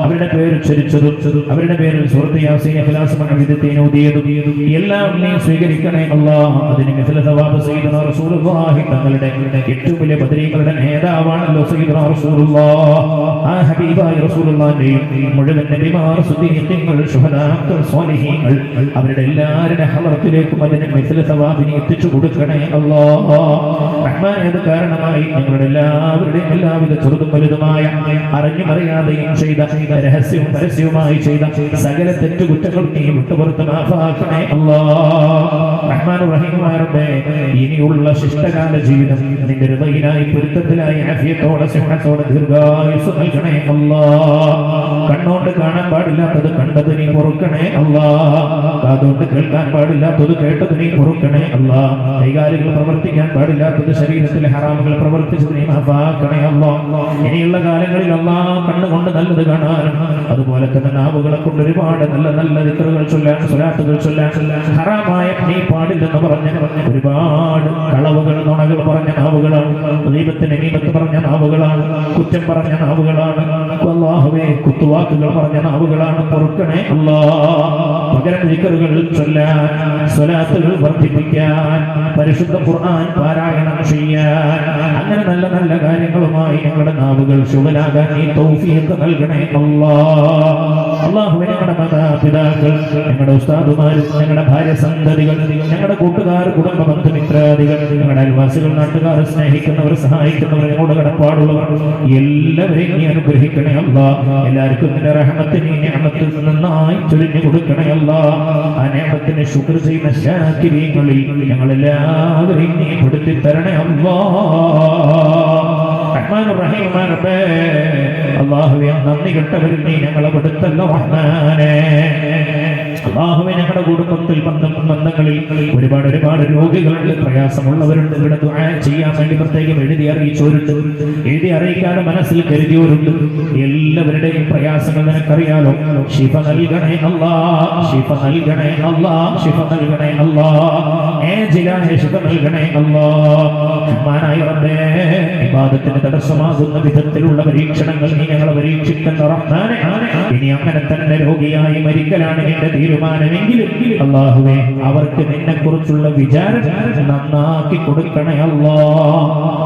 അവരുടെ പേര് ഉച്ചരിച്ചതും അവരുടെ പേരിൽ സൂറത്ത് യാസീൻ ഇഖ്ലാസ് മഅവിദത്തീൻ ഓതിയതും എല്ലാം നീ സ്വീകരിക്കണേ അതിന് മിഥല സവാബ് സയ്യിദുനാ റസൂലുള്ളാഹി തങ്ങളുടെ ഏറ്റവും വലിയ ബദരീങ്ങളുടെ നേതാവാണല്ലോ സയ്യിദുനാ റസൂലുള്ളാഹ്. ആ ഹബീബായ റസൂലുള്ളാഹിന്റെയും മുഴുവൻ നബിമാർ സുദീഖീങ്ങൾ ശുഹദാക്കൾ സ്വാലിഹീങ്ങൾ അവരുടെ എല്ലാവരുടെ ഹളറത്തിലേക്കും അതിന് മിഥല സവാബിനെ എത്തിച്ചു കൊടുക്കണേ റഹ്മാൻ. ഇത് കാരണമായി ഞങ്ങളുടെ എല്ലാവരുടെയും എല്ലാവിധ ചെറുതും വലുതുമായ അറിഞ്ഞും അറിയാതെയും ചെയ്ത രഹസ്യവും പരസ്യവുമായി ചെയ്ത സകല തെറ്റുകുറ്റങ്ങൾ നീ വിട്ടുപുറത്ത് മാഫാക്കണേ റഹ്മാൻ റഹീമായ റബ്ബേ. ഇനിയുള്ള ശിഷ്ടകാല ജീവിതം നിന്റെ ഹൃദയനായി പൊരുത്തത്തിലായി ആഫിയത്തോടെ സിഹത്തോടെ ദീർഘായുസ്സ് നൽകണേ കണ്ണോണ്ട് കാണാൻ പാടില്ലാത്തത് കണ്ടത് നീ പൊറുക്കണേ കാതുകൊണ്ട് കേൾക്കാൻ പാടില്ലാത്തത് കേട്ടത് നീ പൊറുക്കണേ കൈകാലുകൾ പ്രവർത്തിക്കാൻ പാടില്ലാത്തത് ശരീരത്തിലെ ഹറാമുകൾ പ്രവർത്തിച്ചത് നീ മാഫാക്കണേ ഇനിയുള്ള കാലങ്ങളിൽ കണ്ണുകൊണ്ട് നല്ലത് കാണാനും അതുപോലെ തന്നെ നാവുകളെ കൊണ്ട് ഒരുപാട് നല്ല നല്ല ദിക്റുകൾ ചൊല്ലാൻ സ്വലാത്തുകൾ ചൊല്ലാൻ ഹറാമായ നീ പാടില്ലെന്ന് പറഞ്ഞ ഒരുപാട് കളവുകൾ നുണകൾ പറഞ്ഞ നാവുകളാണ്. ദൈവത്തിന് നീമത്ത് പറഞ്ഞ നാവുകളാണ്. കുറ്റം പറഞ്ഞ നാവുകളാണ്. അല്ലാഹുവേ കുത്തുവാക്കുകൾ പറഞ്ഞ നാവുകളാണ്. പൊറുക്കണേ പകരം ദിക്റുകൾ ചൊല്ലാൻ സ്വലാത്തുകൾ വർദ്ധിപ്പിക്കാൻ പരിശുദ്ധ ഖുർആൻ പാരായണം ചെയ്യാൻ അങ്ങനെ നല്ല നല്ല കാര്യങ്ങളുമായി ഞങ്ങളുടെ നാവുകൾ ശുഭലാകാൻ നീ തൗഫീഖ് നൽകണേ അല്ലാഹുവേ. ഞങ്ങളുടെ മാതാപിതാക്കൾ ഞങ്ങളുടെ ഉസ്താദുമാർ ഞങ്ങളുടെ ഭാര്യ സന്തതികൾ ഞങ്ങളുടെ കൂട്ടുകാർ കുടുംബ ബന്ധുമിത്രാദികൾ ഞങ്ങളുടെ അയൽവാസികൾ നാട്ടുകാർ സ്നേഹിക്കുന്നവർ സഹായിക്കുന്നവർ ഞങ്ങളുടെ കടപ്പാടുള്ളവർ എല്ലാവരെയും നീ അനുഗ്രഹിക്കണേ എല്ലാവർക്കും നിന്റെ റഹ്മത്ത് നീ നിഅമത്തിൽ നന്നായി ചൊരിഞ്ഞു കൊടുക്കണേ ആ നിഅമത്തിന് ശുക്ർ ചെയ്യുന്ന ശാകിരീങ്ങളിൽ ഞങ്ങളെല്ലാവരെയും നീ പെടുത്തി തരണേ അല്ലാഹുവേ. നന്ദി കെട്ടവരിൽ നീ ഞങ്ങളെ പെടുത്തല്ലോ റഹ്മാനേ. അല്ലാഹുവേ ഞങ്ങളുടെ കുടുംബത്തിൽ ബന്ധങ്ങളിൽ ഒരുപാട് രോഗികളുണ്ട്, പ്രയാസമുള്ളവരുണ്ട്. ഇവിടെ ദുആ ചെയ്യാൻ വേണ്ടി പ്രത്യേകം എഴുതി അറിയിച്ചവരുണ്ട്, എഴുതി അറിയിക്കാതെ മനസ്സിൽ കരുതിയവരുണ്ട്. എല്ലാവരുടെയും പ്രയാസങ്ങൾ നിനക്കറിയാലോ. ശിഫ നൽകണേ ശിഫ നൽകണേ ശിഫ നൽകണേ ഏജിലായ ശിഫ നൽകണേ റഹ്മാനായ റബ്ബേ. ഇബാദത്തിന് തടസ്സമാകുന്ന വിധത്തിലുള്ള പരീക്ഷണങ്ങൾ നീ ഞങ്ങളെ പരീക്ഷിക്കുന്ന റഹ്മാനെ. ഇനി അങ്ങനെ തന്നെ രോഗിയായി മരിക്കലാണ് നിന്റെ തീരുമാനമെങ്കിലും അല്ലാഹുവേ അവർക്ക് നിന്നെ കുറിച്ചുള്ള വിചാരം നന്നാക്കി കൊടുക്കണേ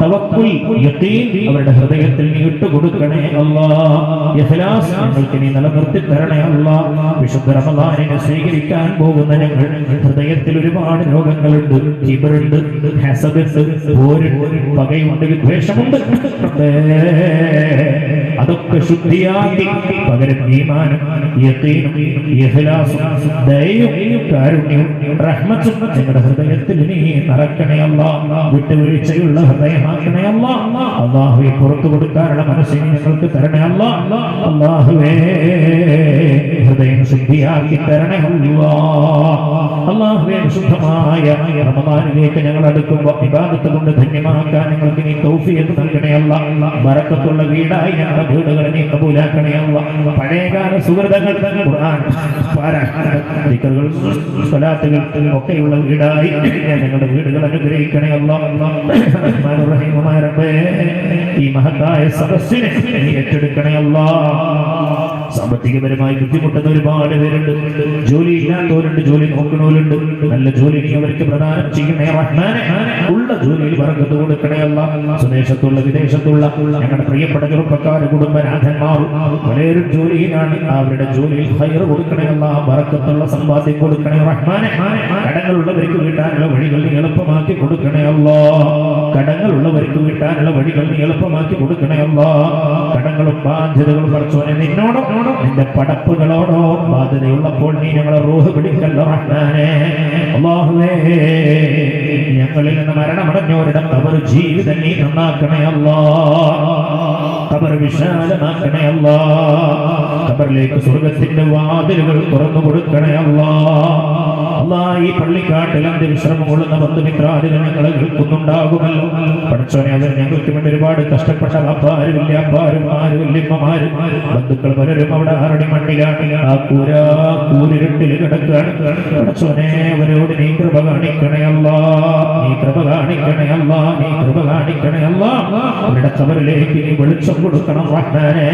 തവക്കുൽ യഖീൻ അവരുടെ ഹൃദയത്തിൽ നീ ഇട്ടുകൊടുക്കണേ ഇഖ്ലാസ് ഞങ്ങൾക്ക് നീ നിലനിർത്തി തരണേ വിശുദ്ധ റമളാനിനെ സ്വീകരിക്കാൻ പോകുന്ന ഞങ്ങൾ ഹൃദയത്തിൽ ഒരുപാട് രോഗങ്ങളുണ്ട്. കിബറുണ്ട്, ഹസദുണ്ട്, പോരുണ്ട്, പകയുണ്ട്, വിദ്വേഷമുണ്ട്. അതൊക്കെ ശുദ്ധിയാക്കി പകരം ഈമാനും യഖീനും ഇഖ്ലാസും ദയയും കാരുണ്യവും റഹ്മത്തും ഞങ്ങളുടെ ഹൃദയത്തിൽ നീ നിറക്കണേ വിട്ടുവീഴ്ചയുള്ള ഹൃദയമാക്കണേ അല്ലാഹുവേ. പുറത്തു കൊടുക്കാനുള്ള മനസ്സിനെ ഞങ്ങൾക്ക് തരണേ അല്ലാഹുവേ. ഹൃദയം ശുദ്ധിയാക്കി തരണേ അല്ലാഹുവേ. ശുദ്ധമായ റമളാനിലേക്ക് ഞങ്ങൾ അടുക്കുമ്പോൾ ഇബാദത്ത് കൊണ്ട് ധന്യമാക്കാൻ ഞങ്ങൾക്ക് നീ തൗഫീഖ് നൽകണേ ബറക്കത്തുള്ള വീടായി ഞങ്ങളുടെ വീടുകളെ നീ കബൂലാക്കണേ പഴയകാല സുഹൃതങ്ങൾ ഖുർആൻ പാരായണം ദുആകൾ സ്വലാത്തുകൾ ഒക്കെയുള്ള വീടായി ഞങ്ങളുടെ വീടുകൾ അനുഗ്രഹിക്കണേ അല്ലാഹ് റഹ്മാനുർ റഹീമുമായ റബ്ബേ ഈ മഹത്തായ സദസ്സിനെ നീ ഏറ്റെടുക്കണേ അല്ലാഹ് സാമ്പത്തികപരമായി ബുദ്ധിമുട്ടുന്ന ഒരുപാട് പേരുണ്ട് ജോലി ഇല്ലാത്തവരുണ്ട് ജോലി നോക്കുന്നവരുണ്ട് നല്ല ജോലി നീ അവർക്ക് പ്രദാനം ചെയ്യണേ റഹ്മാനെ ഉള്ള ജോലിയിൽ ബർക്കത്ത് കൊടുക്കണേ അല്ലാഹ് സ്വദേശത്തുള്ള വിദേശത്തുള്ള ഞങ്ങളുടെ പ്രിയപ്പെട്ട ചെറുപ്പക്കാർ കുടുംബനാഥന്മാർ പലരും ജോലിയിലാണ് അവരുടെ ജോലിയിൽ ഹൈർ കൊടുക്കണേ അല്ലാഹ് ബർക്കത്തുള്ള സമ്പാദ്യം കൊടുക്കണേ റഹ്മാനെ കടങ്ങളുള്ളവർക്ക് വീട്ടാനുള്ള വഴികൾ നീ എളുപ്പമാക്കി കൊടുക്കണേ അല്ലാഹ് കടങ്ങളുള്ളവർക്ക് വീട്ടാനുള്ള വഴികൾ നീ എളുപ്പമാക്കി കൊടുക്കണേ അല്ലാഹ് കടങ്ങളും ബാധ്യതകളും പടച്ചോനെ നിന്നോടോ നിന്റെ പടപ്പുകളോടോ ബാധ്യതയുള്ളപ്പോൾ നീ ഞങ്ങളെ റൂഹ് പിടിക്കല്ല റഹ്മാനെ അല്ലാഹുവേ ഞങ്ങളിൽ നിന്ന് മരണമടഞ്ഞവരുടെ ഖബർ ജീവിതം നീ നന്നാക്കണേ അല്ലാഹ് ഖബർ വിശാലമാക്കണേ അല്ലാഹ് ഖബറിലേക്ക് സ്വർഗ്ഗത്തിന്റെ വാതിലുകൾ തുറന്നു കൊടുക്കണേ അല്ലാഹ് ഈ പള്ളിക്കാട്ടിൽ അന്ത്യവിശ്രമം കൊള്ളുന്ന ബന്ധുമിത്രാദികൾ ഞങ്ങളെ കേൾക്കുന്നുണ്ടാകുമല്ലോ പഠിച്ചോനെ അവർ ഞങ്ങൾക്ക് വേണ്ടി ഒരുപാട് കഷ്ടപ്പെട്ട അപ്പാരും വല്യപ്പാരും വല്യമ്മമാരും ബന്ധുക്കൾ പലരും അവിടെ ആരുടെ മണ്ണിലാണ് ആ കൂരിരുട്ടിൽ കിടക്കുകയാണ് പഠിച്ചോനെ അവരോട് നീ കൃപ കാണിക്കണേ അല്ലാഹ് നീ കൃപ കാണിക്കണേ അല്ലാഹ് നീ കൃപ കാണിക്കണേ അല്ലാഹ് അവരുടെ ഖബറിലേക്ക് നീ വെളിച്ചം കൊടുക്കണം റഹ്മാനെ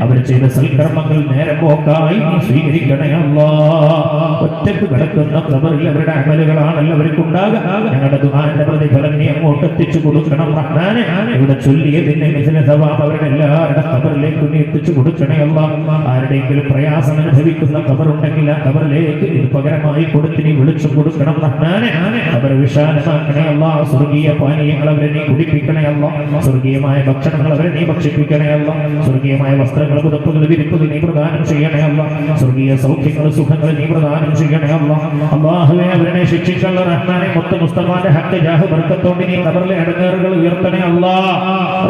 അവർ ചെയ്ത സൽക്കർമ്മങ്ങൾ നേരെ പോക്കായി നീ സ്വീകരിക്കണേ അല്ലാഹ് ഒറ്റക്ക് കിടക്കുന്ന ഖബറിൽ അവരുടെ അമലുകളാണല്ലോ അവർക്കുണ്ടാകുക ഞങ്ങളുടെ ദുആന്റെ പ്രതിഫലം നീ അങ്ങോട്ട് എത്തിച്ചു കൊടുക്കണം റഹ്മാനെ ഇവിടെ ചൊല്ലിയതിന്റെ മിഥില സവാബ് അവരുടെ എല്ലാവരുടെ ഖബറിലേക്ക് നീ എത്തിച്ചു കൊടുക്കണേ അല്ലാഹ് ആരുടെയെങ്കിലും പ്രയാസം അനുഭവിക്കുന്ന ഖബറുണ്ടെങ്കിൽ ആ ഖബറിലേക്ക് ഇത് പകരമായി കൊടുത്ത് നീ വിളിച്ചു കൊടുക്കണം റഹ്മാനെ ഖബർ വിശാലമാക്കണേ അല്ലാഹ് സ്വർഗീയ പാനീയങ്ങൾ അവരെ നീ കുടിപ്പിക്കണേ അല്ലാഹ് സ്വർഗീയമായ ഭക്ഷണങ്ങൾ അവരെ നീ ഭക്ഷിപ്പിക്കണേ അല്ലാഹ് സ്വർഗീയമായ വസ്ത്രങ്ങൾ പുതപ്പുകൾ വിരിപ്പുകൾ നീ പ്രദാനം ചെയ്യണേ അല്ലാഹ് സ്വർഗീയ സൗഖ്യങ്ങൾ സുഖങ്ങൾ നീ പ്രദാനം ചെയ്യണേ അല്ലാഹ് അല്ലാഹുവേ അവരെ ശിക്ഷിച്ചുള്ള റഹ്മാനെ മുത്ത് മുസ്തഫാന്റെ ഹക്ക് ജാഹ് ബർക്കത്തോടെ നീ ഖബറിലെ ഇടങ്ങേറുകൾ ഉയർത്തണേ അല്ലാഹ്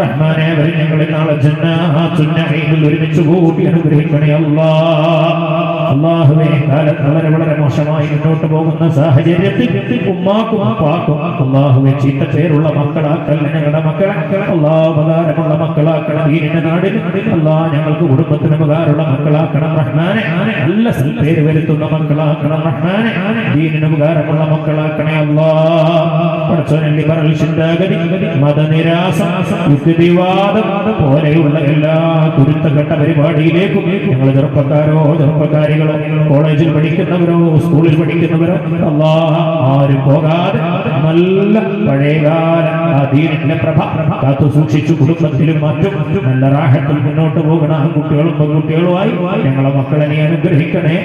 റഹ്മാനെ അവരെ ഞങ്ങളെ നാളെ ജന്നത്തുൻ നഈമിൽ ഒരുമിച്ച് കൂടി അനുഗ്രഹിക്കണേ അല്ലാഹ് അല്ലാഹുവേ കാലം വളരെ മോശമായി മുന്നോട്ട് പോകുന്ന സാഹചര്യത്തിൽ ഉമ്മാക്കും ഉപ്പാക്കും അല്ലാഹുവേ ചീത്ത പേരുള്ള മക്കളാക്കല്ല ഞങ്ങളുടെ മക്കളെ അല്ലാഹ് ഉപകാരമുള്ള മക്കളാക്കണം ദീനിന്റെ നാടിന് അല്ലാഹ് ഞങ്ങൾക്ക് കുടുംബത്തിന് ഉപകാരമുള്ള മക്കളാക്കണം റഹ്മാനെ നല്ല സൽപ്പേര് വരുത്തുന്ന മക്കളാക്കണം റഹ്മാനെ ദീനിന് ഉപകാരമുള്ള മക്കളാക്കണേ അല്ലാഹ് പടച്ചോനെ ലിബറൽ ചിന്താഗതി മതനിരാസ യുക്തിവാദം പോലെയുള്ള എല്ലാ കുരുത്തക്കെട്ട പരിപാടിയിലേക്കും ഞങ്ങൾ ചെറുപ്പക്കാരികളോ കോളേജിൽ പഠിക്കുന്നവരോ സ്കൂളിൽ പഠിക്കുന്നവരോ അല്ലാഹ് ആരും പോകാതെ നല്ല പഴയകാല ആ ദീനിന്റെ പ്രഭ കാത്തു സൂക്ഷിച്ചു കുടുംബത്തിലും മറ്റും നല്ല റാഹത്തിൽ മുന്നോട്ട് പോകുന്ന കുട്ടികളും പെൺകുട്ടികളുമായി ഞങ്ങളെ മക്കളെ നീ അനുഗ്രഹിക്കണേ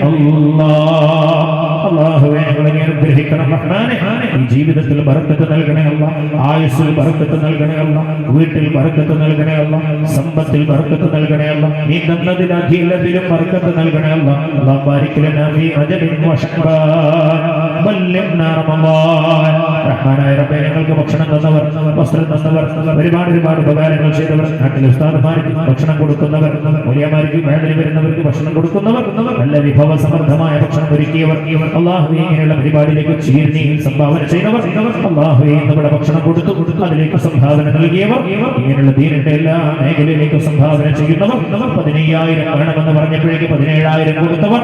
അല്ലാഹുവേ ഞങ്ങളെ നീ അനുഗ്രഹിക്കണം റഹ്മാനെ ഈ ജീവിതത്തിൽ ബർക്കത്ത് നൽകണേ അല്ലാഹ് ആയുസ്സിൽ ബർക്കത്ത് നൽകണേ അല്ലാഹ് വീട്ടിൽ ബർക്കത്ത് നൽകണേ അല്ലാഹ് സമ്പത്തിൽ ബർക്കത്ത് നൽകണേ അല്ലാഹ് നീ തന്നതിൽ അഖിലത്തിലും ബർക്കത്ത് നൽകണേ അല്ലാഹ് അല്ലാഹ് ബാരിക് ലനാ ഫീ അജലിൻ വശഅബാൻ ബല്ലിഗ്നാ റമളാൻ റഹ്മാനായ റബ്ബേ ഞങ്ങൾക്ക് ഭക്ഷണം തന്നവർ വസ്ത്രം തന്നവർ ഒരുപാട് ഉപകാരങ്ങൾ ചെയ്തവർ നാട്ടിൽ ഉസ്താദുമാർക്ക് ഭക്ഷണം കൊടുക്കുന്നവർ മൂല്യമാർക്ക് വേദന വരുന്നവർക്ക് ഭക്ഷണം കൊടുക്കുന്നവർ നല്ല വിഭവ സമൃദ്ധമായ ഭക്ഷണം ഒരുക്കിയവർ അല്ലാഹുവേ ഇങ്ങനെയുള്ള പരിപാടിയിലേക്ക് ചീർണിയിൽ സംഭാവന ചെയ്തവർ അല്ലാഹുവേ നമ്മുടെ ഭക്ഷണം കൊടുത്തു അതിലേക്ക് സംഭാവന നൽകിയവർ ഇങ്ങനെയുള്ള ദീനിന്റെ എല്ലാ മേഖലയിലേക്കും സംഭാവന ചെയ്യുന്നവർ 15,000 വേണമെന്ന് പറഞ്ഞപ്പോഴേക്ക് 17,000 കൊടുത്തവർ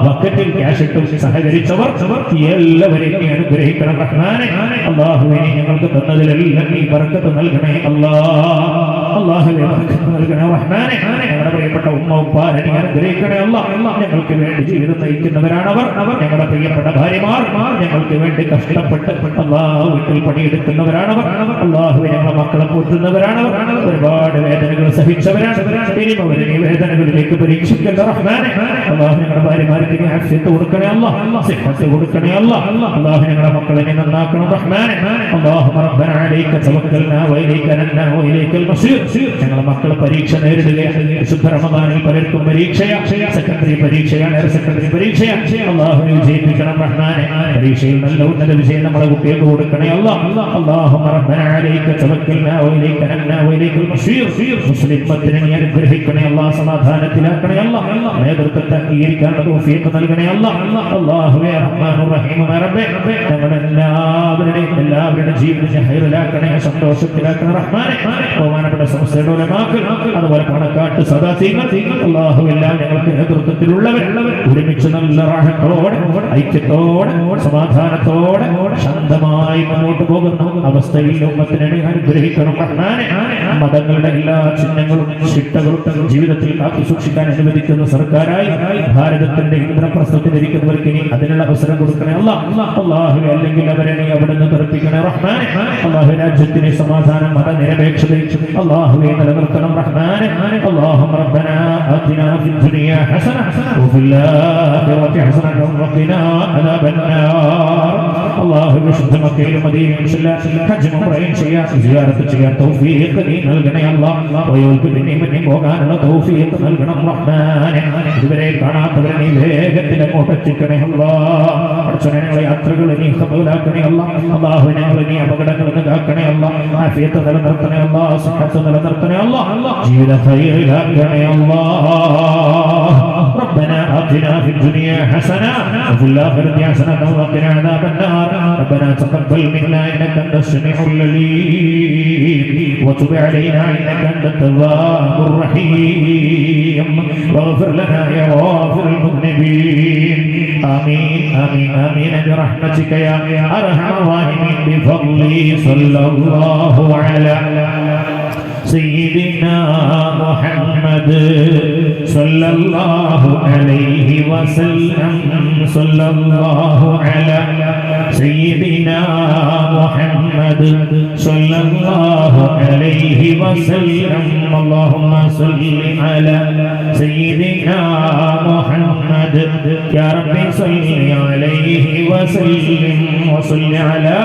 ബക്കറ്റിൽ ക്യാഷ് ഇട്ടും സഹകരിച്ചവർ എല്ലാവരെയും അനുഗ്രഹിക്കണം റഹ്മാനെ അല്ലാഹുവേ ഞങ്ങൾക്ക് തന്നതിലെല്ലാം നീ ബർക്കത്ത് നൽകണേ അല്ലാഹുവേ ബർക്കത്ത് നൽകണേ റഹ്മാനെ ഞങ്ങളുടെ പ്രിയപ്പെട്ട ഉമ്മ ഉപ്പാനെ നീ അനുഗ്രഹിക്കണേ അല്ലാഹ് ഞങ്ങൾക്ക് വേണ്ടി ജീവിതം നയിക്കുന്നവരാണവർ ഞങ്ങളുടെ പ്രിയപ്പെട്ട ഭാര്യമാർ ഞങ്ങൾക്ക് വേണ്ടി കഷ്ടപ്പെട്ട് അല്ലാഹ് വീട്ടിൽ പണിയെടുക്കുന്നവരാണവർ അല്ലാഹുവേ ഞങ്ങളുടെ മക്കളെ പോറ്റുന്നവരാണവർ ഒരുപാട് വേദനകൾ സഹിച്ചവരാണ് ഇനിയും അവരെ നീ വേദനകളിലേക്ക് പരീക്ഷിക്കല്ല റഹ്മാനെ അല്ലാഹു ഞങ്ങളുടെ ഭാര്യമാർക്ക് നീ ആഫിയത്ത് കൊടുക്കണേ അല്ലാഹ് സിഹത്ത് കൊടുക്കണേ അല്ലാഹ് അല്ലാഹു ഞങ്ങളുടെ മക്കളെ നീ നന്നാക്കണം റഹ്മാനെ അല്ലാഹുമ്മ റബ്ബനാ അലൈക തവക്കൽനാ വഇലൈക നന്നാ വഇലൈക്കൽ മസീർ ഞങ്ങളുടെ മക്കൾ പരീക്ഷ നേരിടുകയാണ് വിശുദ്ധ റമദാനിൽ പലർക്കും പരീക്ഷയാണ് സെക്കൻഡറി പരീക്ഷയാണ് ഹയർ സെക്കൻഡറി പരീക്ഷയാണ് അല്ലാഹു വിജയിപ്പിക്കണം റഹ്മാനെ റഹ്മാനെ പരീക്ഷയിൽ നല്ല ഉന്നത വിജയം നമ്മളെ കുട്ടികൾക്ക് കൊടുക്കണേ അല്ലാഹ് اللهم ربنا عليك توكلنا واليك نبنا واليك المصير മുസ്ലിം ഉമ്മത്തിനെ നീ അനുഗ്രഹിക്കണേ അല്ലാഹ് സമാധാനത്തിലാക്കണേ അല്ലാഹ് നേതൃത്വത്തെ അംഗീകരിക്കാനുള്ള തൗഫീഖ് നൽകണേ അല്ലാഹ് അല്ലാഹുവേ റഹ്മാനുർ റഹീമുമായ റബ്ബേ ഞങ്ങളുടെ എല്ലാവരുടെ ജീവിതത്തെ ഹൈറിലാക്കണേ സന്തോഷത്തിലാക്കണേ റഹ്മാനെ ബഹുമാനപ്പെട്ട സംസ്ഥയുടെ ഉലമാക്കൾ അതുപോലെ പണക്കാട്ട് സദാസീങ്ങൾ അല്ലാഹു എല്ലാം ഞങ്ങൾക്ക് നേതൃത്വത്തിലുള്ളവർ ഒരുമിച്ച് നല്ല റാഹത്തോടെ ഐക്യത്തോടെ സമാധാനത്തോടെ ശാന്തമായി മുന്നോട്ട് പോകുന്ന അവസ്ഥയിൽ ഉമ്മത്തിനെ അനുഗ്രഹിക്കണം റഹ്മാനെ മതങ്ങളുടെ എല്ലാ ചിഹ്നങ്ങളും ചിട്ടകളും ജീവിതത്തിൽ കാത്തു സൂക്ഷിക്കാൻ അനുവദിക്കുന്ന സർക്കാരായി ഭാരതത്തിന്റെ ഇന്ദ്രപ്രസ്ഥത്തിലിരിക്കുന്നവർക്ക് ഇനി അതിനുള്ള അവസരം കൊടുക്കണേ അല്ലാഹു അല്ലെങ്കിൽ അവരെ നീ അവിടുന്ന് തെറിപ്പിക്കണേ റഹ്മാനെ അല്ലാഹു രാജ്യത്തിന് സമാധാനം മതനിരപേക്ഷതയും അല്ലാഹുവേ നിലനിർത്തണം റഹ്മാനെ اللهم ربنا آتنا في الدنيا حسنة وفي الآخرة حسنة وقنا عذاب النار الله بشد مكة المدينة حج عمرين شيئا زيارة شيئا توفيق നൽകണേ അല്ലാഹ് വയോൽക്ക് പിന്നെ പോകാനുള്ള തൗഫീഖ് നൽകണം റഹ്മാനെ ഇതുവരെ കാണാത്തവരെ നീ വേഗത്തിൽ അങ്ങോട്ട് എത്തിക്കണേ അല്ലാഹ് ഞങ്ങളെ യാത്രകൾ നീ കബൂലാക്കണേ അല്ലാഹ് ഞങ്ങളെ നീ അപകടങ്ങളിൽ നിന്ന് കാക്കണേ അല്ലാഹ് ആഫിയത്ത് നിലനിർത്തണേ അല്ലാഹ് സിഹത്ത് നിലനിർത്തണേ അല്ലാഹ് ജീവിത ഖൈറിലാക്കണേ അല്ലാഹ് ربنا آتنا في الدنيا حسنة وفي الآخرة حسنة وقنا عذاب النار ربنا تقبل منا إنك أنت السميع العليم وتب علينا إنك أنت التواب الرحيم واغفر لنا يا غافر المذنبين آمين آمين آمين برحمتك يا أرحم الراحمين بفضله صلى الله على سيدنا محمد صلى الله عليه وسلم صلى الله على سيدنا محمد صلى الله عليه وسلم اللهم صل على سيدنا محمد يا ربي صل عليه وسلم وصل على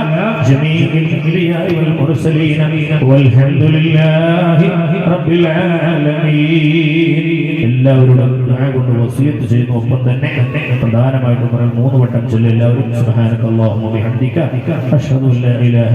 جميع الأنبياء والمرسلين والحمد لله رب العالمين എല്ലാവരോടും ദുആ കൊണ്ട് വസിയത്ത് ചെയ്യുന്നു ഒപ്പം തന്നെ പ്രധാനമായിട്ടും 3 വട്ടം ചൊല്ലി എല്ലാവരും സുബ്ഹാനക്കല്ലാഹുമ്മ വബിഹംദിക അഷ്ഹദു അല്ലാ ഇലാഹ